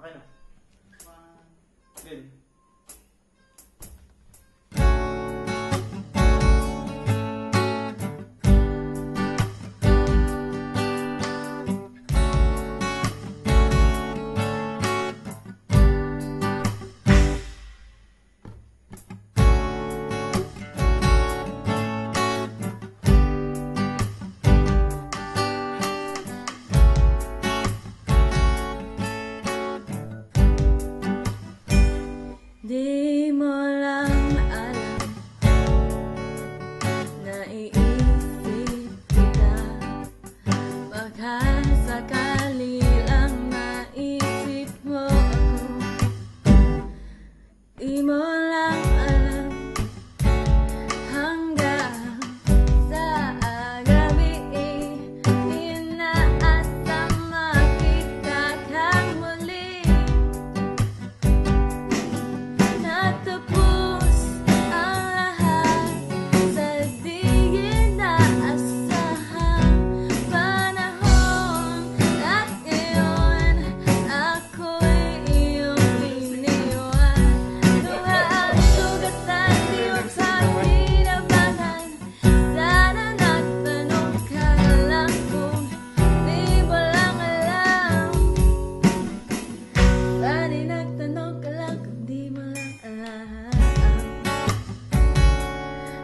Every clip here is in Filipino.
Okay na. Game. Di mo lang alam, naiisip kita. Baka sakali lang maisip mo ako. Di mo lang alam, hanggang sa gabi inaasang makita kang muli. Natapos ang lahat sa di inaasahang panahon. At ngayon ako'y iyong iniwan. Luha at sugat at iwan sa kinabangan. Sana nagtanong ka lang kung di mo lang alam. Sana nagtanong ka lang kung di mo lang alam.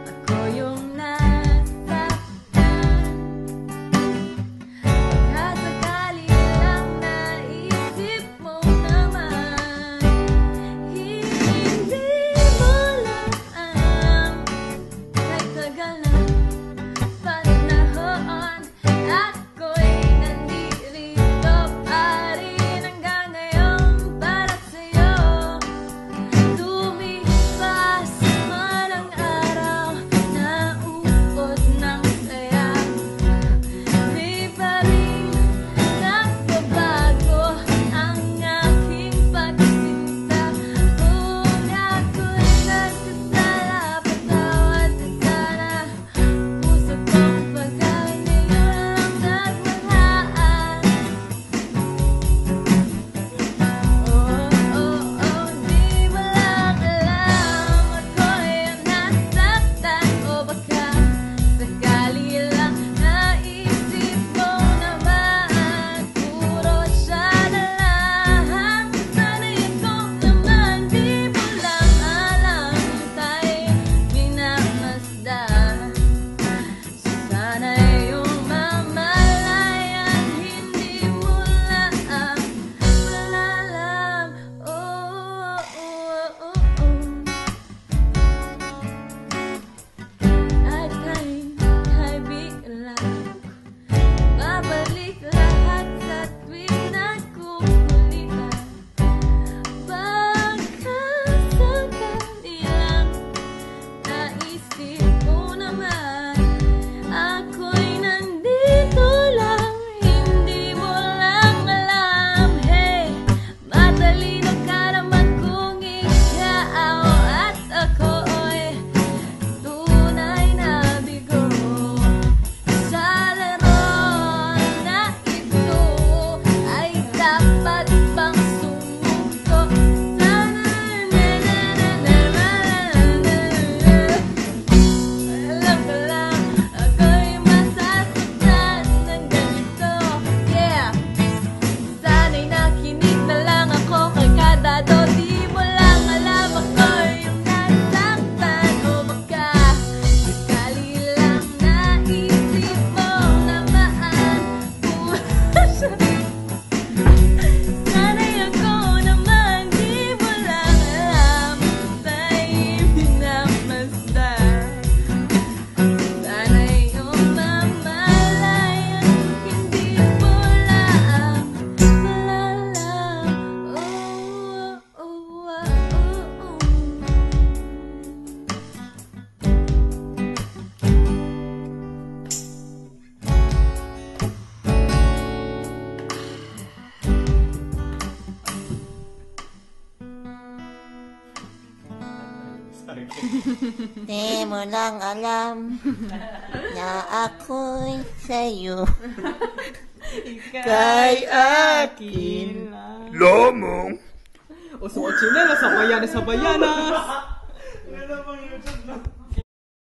Ako yung nasaktan. Baka sakali lang naisip mo naman. Hindi mo lang alam. Kahit tagal na panahon, ako'y nandito pa rin hanggang ngayon para sa'yo. Lumipas man ang araw, naupot ng saya. Di pa rin nagbabago ang aking pagsinta. Kung ako'y nagkasala, patawad at sana puso kong pagkain ngayon lang nagmahal. Di mo lang alam, ako'y nasaktan. O baka sakali lang naisip mo naman, puro siya na lang. Sana'y ikaw naman, di mo lang alam, tayo'y minamasdan. Sana iyong mamalayan, hindi mo lang malalam. At kahit bigla, babalik lahat sa tuwing nagkukulitan. Baka sakali lang naisip mo naman, ako'y nandito lang, hindi mo lang alam. Hey, matalino ka naman kung ikaw at ako'y tunay na bigo sa laro na ito. Ay dapat bang sumuko? Alam ko lang, ako'y masasaktan ng ganito. Yeah, sana'y nakinig na lang ako kay kada do. Di mo lang alam, ako'y yung nasaktan. O baka sakali lang naisip mo naman, sana'y ako naman, di mo lang alam, tayo'y minamasdan. Sana iyong mamalayan, hindi mo lang Di mo lang alam na ako'y sa'yo. Kay akin lang. Lamang. O suot sinelas sa bayanas sa bayanas.